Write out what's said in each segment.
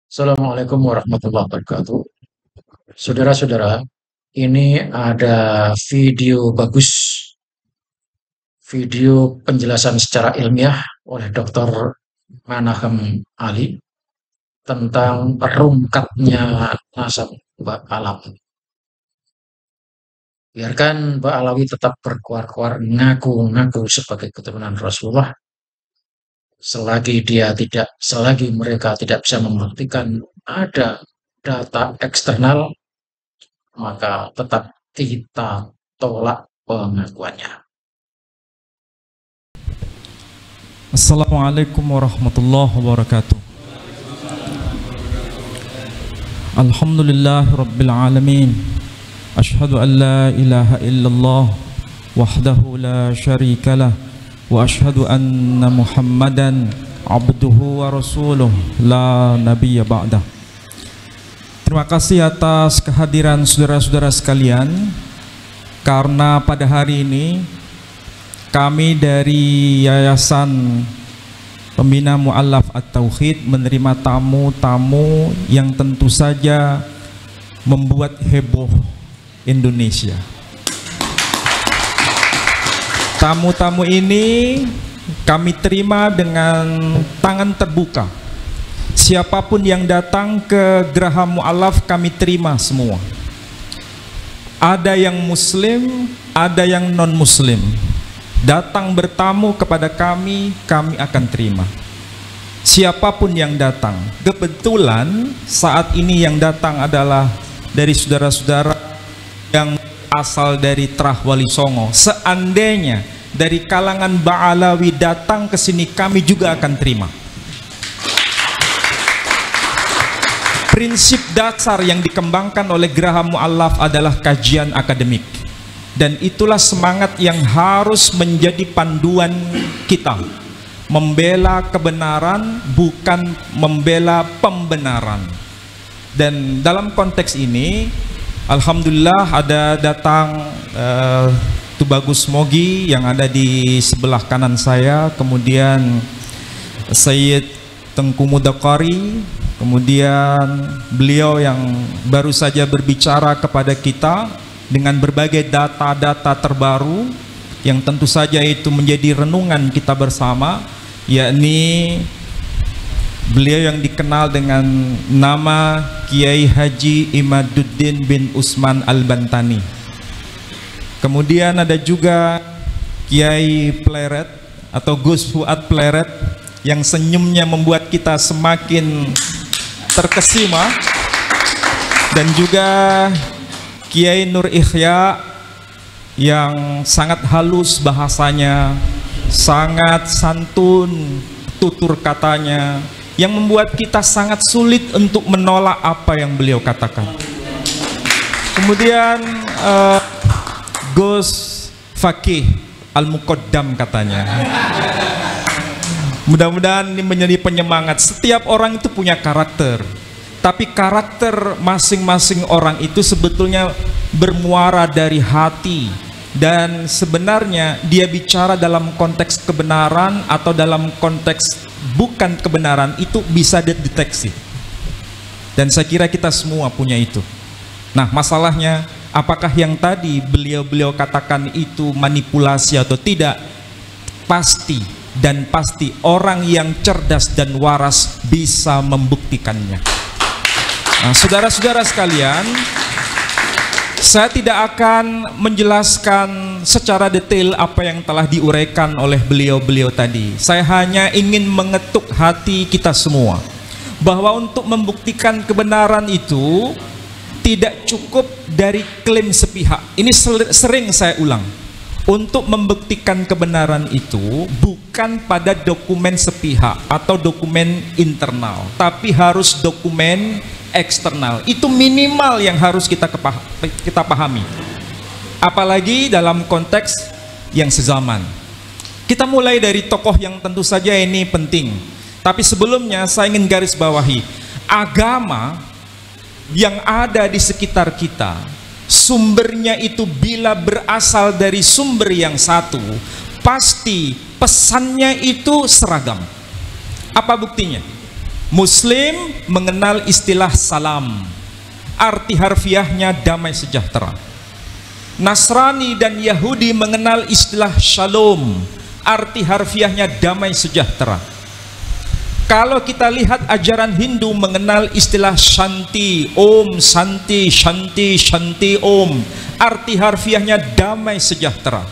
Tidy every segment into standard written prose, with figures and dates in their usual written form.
Assalamualaikum warahmatullahi wabarakatuh. Saudara-saudara, ini ada video bagus, video penjelasan secara ilmiah oleh Dr. Manahem Ali tentang rungkatnya nasab Mbak Alawi. Biarkan Mbak Alawi tetap berkuar-kuar ngaku-ngaku sebagai keturunan Rasulullah, selagi mereka tidak bisa membuktikan ada data eksternal, maka tetap kita tolak pengakuannya. Assalamualaikum warahmatullahi wabarakatuh. Alhamdulillahi rabbil alamin. Ashhadu an la ilaha illallah wahdahu la syarikalah wa ashhadu anna Muhammadan abduhu wa rasuluh la nabiyya ba'dah. Terima kasih atas kehadiran saudara-saudara sekalian, karena pada hari ini kami dari Yayasan Pembina Mu'allaf At-Tauhid menerima tamu-tamu yang tentu saja membuat heboh Indonesia. Tamu-tamu ini kami terima dengan tangan terbuka. Siapapun yang datang ke Geraha Mu'allaf kami terima semua. Ada yang muslim, ada yang non-muslim. Datang bertamu kepada kami akan terima. Siapapun yang datang. Kebetulan saat ini yang datang adalah dari saudara-saudara yang asal dari Trah Wali Songo. Seandainya dari kalangan Ba'alawi datang ke sini, kami juga akan terima. Prinsip dasar yang dikembangkan oleh Geraha Mu'allaf adalah kajian akademik. Dan itulah semangat yang harus menjadi panduan kita. Membela kebenaran, bukan membela pembenaran. Dan dalam konteks ini, alhamdulillah ada datang Tubagus Mogi yang ada di sebelah kanan saya. Kemudian Sayyid Tengku Mudakari. Kemudian beliau yang baru saja berbicara kepada kita dengan berbagai data-data terbaru yang tentu saja itu menjadi renungan kita bersama, yakni beliau yang dikenal dengan nama Kiai Haji Imaduddin bin Usman Al-Bantani. Kemudian ada juga Kiai Pleret atau Gus Fuad Pleret yang senyumnya membuat kita semakin terkesima, dan juga Kiai Nur Ikhya yang sangat halus bahasanya, sangat santun tutur katanya, yang membuat kita sangat sulit untuk menolak apa yang beliau katakan. Kemudian Gus Fakih Al-Muqaddam katanya. Mudah-mudahan ini menjadi penyemangat. Setiap orang itu punya karakter, tapi karakter masing-masing orang itu sebetulnya bermuara dari hati. Dan sebenarnya dia bicara dalam konteks kebenaran atau dalam konteks bukan kebenaran, itu bisa dideteksi. Dan saya kira kita semua punya itu. Nah, masalahnya apakah yang tadi beliau katakan itu manipulasi atau tidak? Pasti dan pasti orang yang cerdas dan waras bisa membuktikannya. Nah, saudara-saudara sekalian, saya tidak akan menjelaskan secara detail apa yang telah diuraikan oleh beliau-beliau tadi. Saya hanya ingin mengetuk hati kita semua bahwa untuk membuktikan kebenaran itu tidak cukup dari klaim sepihak. Ini sering saya ulang. Untuk membuktikan kebenaran itu bukan pada dokumen sepihak atau dokumen internal, tapi harus dokumen eksternal. Itu minimal yang harus kita pahami. Apalagi dalam konteks yang sezaman. Kita mulai dari tokoh yang tentu saja ini penting. Tapi sebelumnya saya ingin garis bawahi, agama yang ada di sekitar kita, sumbernya itu bila berasal dari sumber yang satu, pasti pesannya itu seragam. Apa buktinya? Muslim mengenal istilah salam, arti harfiahnya damai sejahtera. Nasrani dan Yahudi mengenal istilah shalom, arti harfiahnya damai sejahtera. Kalau kita lihat ajaran Hindu mengenal istilah Shanti, Om, Santi, Shanti, Shanti, Om, arti harfiahnya damai sejahtera.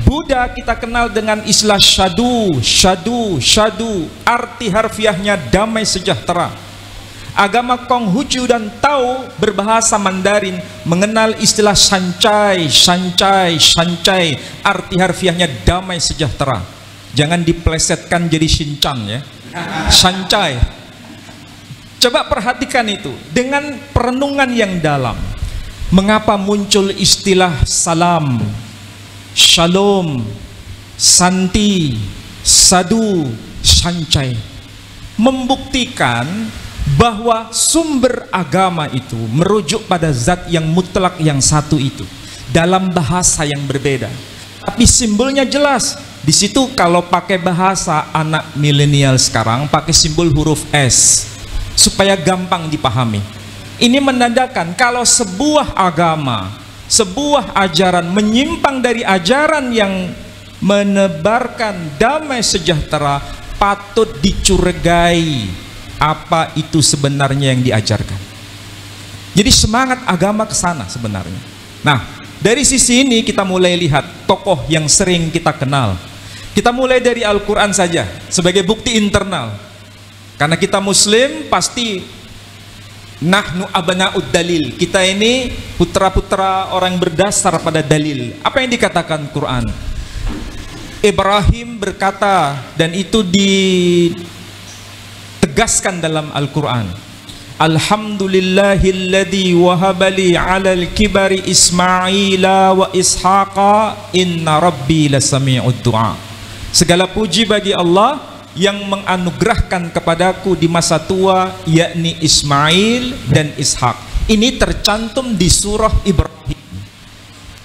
Buddha kita kenal dengan istilah Shadu, Shadu, Shadu, arti harfiahnya damai sejahtera. Agama Konghucu dan Tao berbahasa Mandarin mengenal istilah Sancai, Sancai, Sancai, arti harfiahnya damai sejahtera. Jangan diplesetkan jadi Shinchan ya. Sancai. Coba perhatikan itu dengan perenungan yang dalam. Mengapa muncul istilah salam, shalom, santi, sadu, sancai? Membuktikan bahwa sumber agama itu merujuk pada zat yang mutlak yang satu itu dalam bahasa yang berbeda, tapi simbolnya jelas. Di situ kalau pakai bahasa anak milenial sekarang pakai simbol huruf S supaya gampang dipahami. Ini menandakan kalau sebuah agama, sebuah ajaran menyimpang dari ajaran yang menebarkan damai sejahtera, patut dicurigai apa itu sebenarnya yang diajarkan. Jadi semangat agama ke sana sebenarnya. Nah, dari sisi ini kita mulai lihat tokoh yang sering kita kenal. Kita mulai dari Al-Quran saja sebagai bukti internal. Karena kita Muslim pasti nahnu abna'ud dalil. Kita ini putra-putra orang berdasar pada dalil. Apa yang dikatakan Quran? Ibrahim berkata, dan itu ditegaskan dalam Al-Quran. Alhamdulillahilladzi wahabali alal kibari Ismaila wa Ishaqa inna rabbi lasami'ud du'a. Segala puji bagi Allah yang menganugerahkan kepadaku di masa tua, yakni Ismail dan Ishak. Ini tercantum di surah Ibrahim.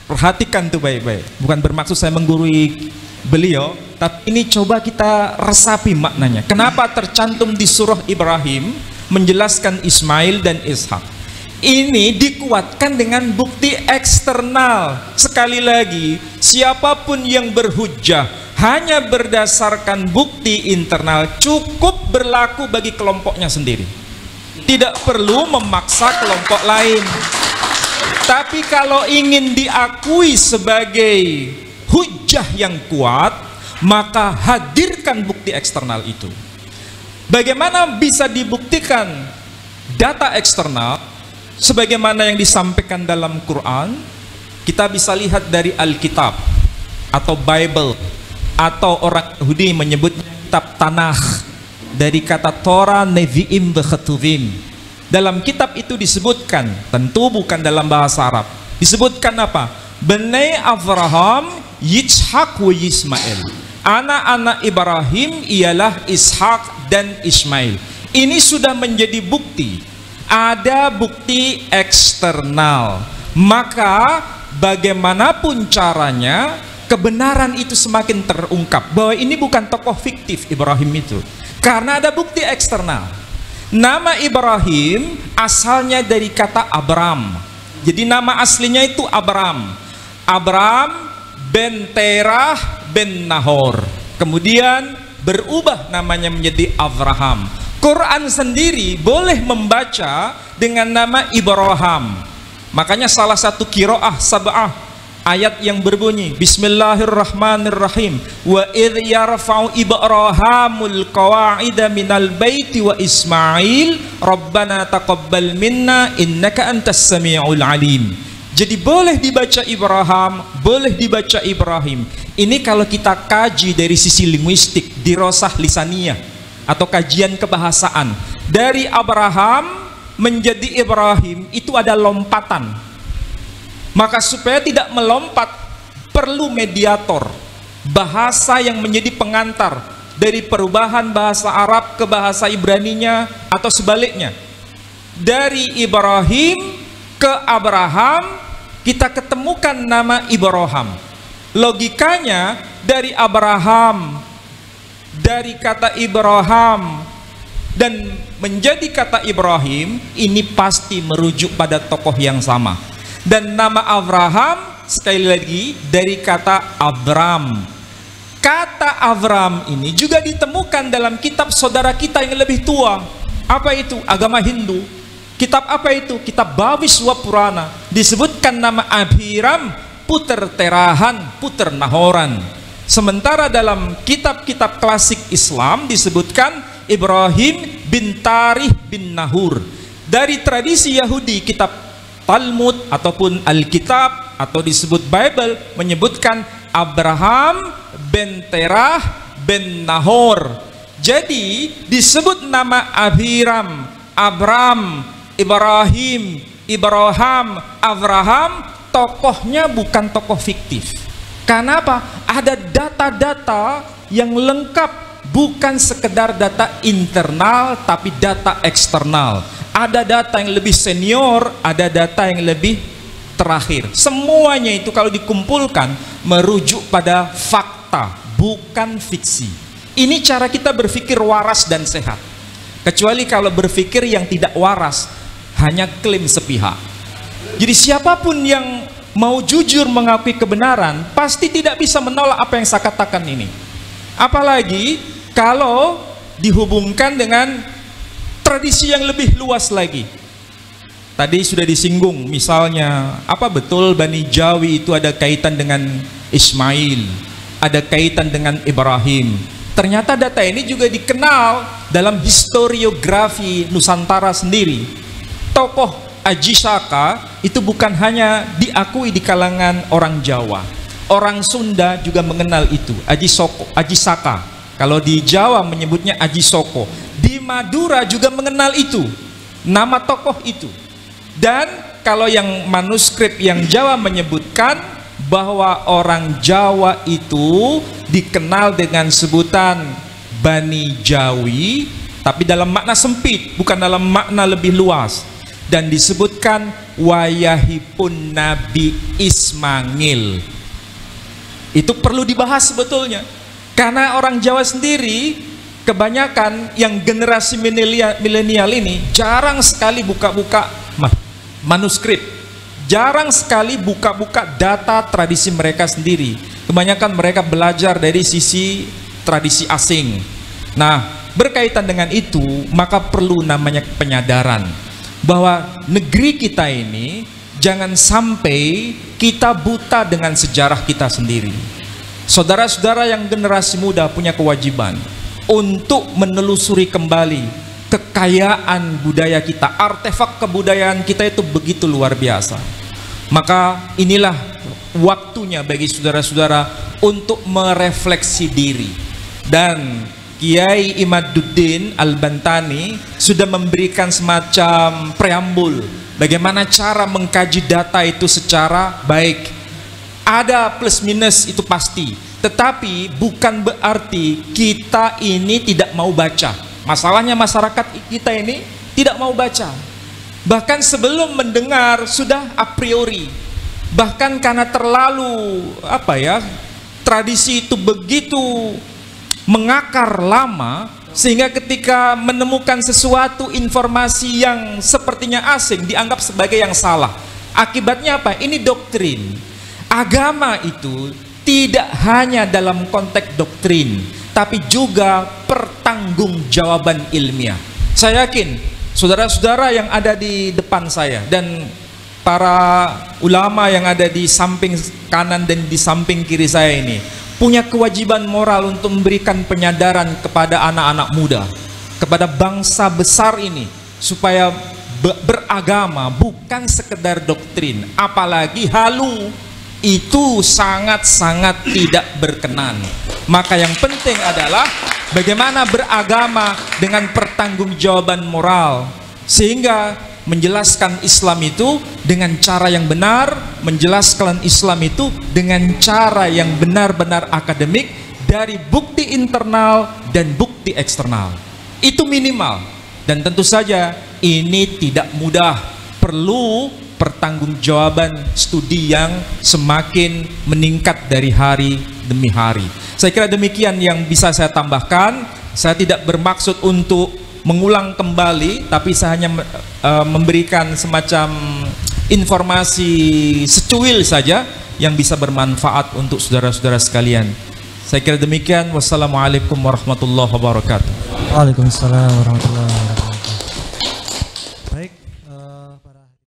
Perhatikan tuh baik-baik. Bukan bermaksud saya menggurui beliau, tapi ini coba kita resapi maknanya. Kenapa tercantum di surah Ibrahim menjelaskan Ismail dan Ishak? Ini dikuatkan dengan bukti eksternal. Sekali lagi, siapapun yang berhujjah hanya berdasarkan bukti internal cukup berlaku bagi kelompoknya sendiri. Tidak perlu memaksa kelompok lain. Tapi kalau ingin diakui sebagai hujjah yang kuat, maka hadirkan bukti eksternal itu. Bagaimana bisa dibuktikan data eksternal? Sebagaimana yang disampaikan dalam Quran, kita bisa lihat dari Alkitab atau Bible, atau orang Yahudi menyebutnya kitab Tanakh, dari kata Torah, Nevi'im, Bekhetuvim. Dalam kitab itu disebutkan, tentu bukan dalam bahasa Arab, disebutkan apa? Bnei Avraham, Yitzhak wa Yismail. Anak-anak Ibrahim ialah Ishak dan Ismail. Ini sudah menjadi bukti. Ada bukti eksternal. Maka bagaimanapun caranya, kebenaran itu semakin terungkap bahwa ini bukan tokoh fiktif Ibrahim itu, karena ada bukti eksternal. Nama Ibrahim asalnya dari kata Abram. Jadi nama aslinya itu Abram. Abram ben Terah ben Nahor. Kemudian berubah namanya menjadi Avraham. Quran sendiri boleh membaca dengan nama Ibrahim. Makanya salah satu qiraah sab'ah ayat yang berbunyi Bismillahirrahmanirrahim, wa idh yarfa'u Ibrahimul qawa'ida minal baiti wa Ismail rabbana taqabbal minna innaka antas sami'ul alim. Jadi boleh dibaca Ibrahim, boleh dibaca Ibrahim. Ini kalau kita kaji dari sisi linguistik, dirosah lisaniyah atau kajian kebahasaan. Dari Abraham menjadi Ibrahim itu ada lompatan. Maka supaya tidak melompat perlu mediator, bahasa yang menjadi pengantar dari perubahan bahasa Arab ke bahasa Ibraninya atau sebaliknya. Dari Ibrahim ke Abraham kita ketemukan nama Ibrahim. Logikanya dari Abraham, dari kata Ibrahim dan menjadi kata Ibrahim, ini pasti merujuk pada tokoh yang sama. Dan nama Abraham sekali lagi dari kata Abram. Kata Abram ini juga ditemukan dalam kitab saudara kita yang lebih tua. Apa itu? Agama Hindu. Kitab apa itu? Kitab Bhaviswa Purana. Disebutkan nama Abhiram, puter Terahan, puter Nahoran. Sementara dalam kitab-kitab klasik Islam disebutkan Ibrahim bin Tarih bin Nahur. Dari tradisi Yahudi, kitab Talmud ataupun Alkitab atau disebut Bible menyebutkan Abraham bin Terah bin Nahor. Jadi disebut nama Abhiram, Abram, Ibrahim, Abraham, tokohnya bukan tokoh fiktif. Karena apa? Ada data-data yang lengkap, bukan sekedar data internal tapi data eksternal. Ada data yang lebih senior, ada data yang lebih terakhir. Semuanya itu kalau dikumpulkan merujuk pada fakta, bukan fiksi. Ini cara kita berpikir waras dan sehat. Kecuali kalau berpikir yang tidak waras, hanya klaim sepihak. Jadi siapapun yang mau jujur mengakui kebenaran, pasti tidak bisa menolak apa yang saya katakan ini. Apalagi kalau dihubungkan dengan tradisi yang lebih luas lagi. Tadi sudah disinggung, misalnya apa betul Bani Jawi itu ada kaitan dengan Ismail, ada kaitan dengan Ibrahim. Ternyata data ini juga dikenal dalam historiografi Nusantara sendiri. Tokoh Aji Saka itu bukan hanya diakui di kalangan orang Jawa, orang Sunda juga mengenal itu, Aji Saka. Kalau di Jawa menyebutnya Aji Soko, di Madura juga mengenal itu, nama tokoh itu. Dan kalau yang manuskrip yang Jawa menyebutkan bahwa orang Jawa itu dikenal dengan sebutan Bani Jawi, tapi dalam makna sempit, bukan dalam makna lebih luas. Dan disebutkan wayahipun Nabi Ismail. Itu perlu dibahas sebetulnya, karena orang Jawa sendiri kebanyakan yang generasi milenial ini jarang sekali buka-buka manuskrip, jarang sekali buka-buka data tradisi mereka sendiri. Kebanyakan mereka belajar dari sisi tradisi asing. Nah, berkaitan dengan itu maka perlu namanya penyadaran bahwa negeri kita ini jangan sampai kita buta dengan sejarah kita sendiri. Saudara-saudara yang generasi muda punya kewajiban untuk menelusuri kembali kekayaan budaya kita, artefak kebudayaan kita itu begitu luar biasa. Maka inilah waktunya bagi saudara-saudara untuk merefleksi diri. Dan Kiai Imaduddin Al-Bantani sudah memberikan semacam preambul bagaimana cara mengkaji data itu secara baik. Ada plus minus itu pasti, tetapi bukan berarti kita ini tidak mau baca. Masalahnya masyarakat kita ini tidak mau baca. Bahkan sebelum mendengar sudah a priori. Bahkan karena terlalu tradisi itu begitu mengakar lama, sehingga ketika menemukan sesuatu informasi yang sepertinya asing dianggap sebagai yang salah. Akibatnya apa? Ini doktrin. Agama itu tidak hanya dalam konteks doktrin, tapi juga pertanggungjawaban ilmiah. Saya yakin saudara-saudara yang ada di depan saya dan para ulama yang ada di samping kanan dan di samping kiri saya ini punya kewajiban moral untuk memberikan penyadaran kepada anak-anak muda, kepada bangsa besar ini, supaya beragama bukan sekedar doktrin, apalagi halu. Itu sangat-sangat tidak berkenan. Maka yang penting adalah bagaimana beragama dengan pertanggungjawaban moral, sehingga menjelaskan Islam itu dengan cara yang benar, menjelaskan Islam itu dengan cara yang benar-benar akademik dari bukti internal dan bukti eksternal. Itu minimal. Dan tentu saja ini tidak mudah, perlu pertanggungjawaban studi yang semakin meningkat dari hari demi hari. Saya kira demikian yang bisa saya tambahkan. Saya tidak bermaksud untuk mengulang kembali, tapi saya hanya memberikan semacam informasi secuil saja yang bisa bermanfaat untuk saudara-saudara sekalian. Saya kira demikian. Wassalamualaikum warahmatullahi wabarakatuh. Waalaikumsalam warahmatullahi wabarakatuh.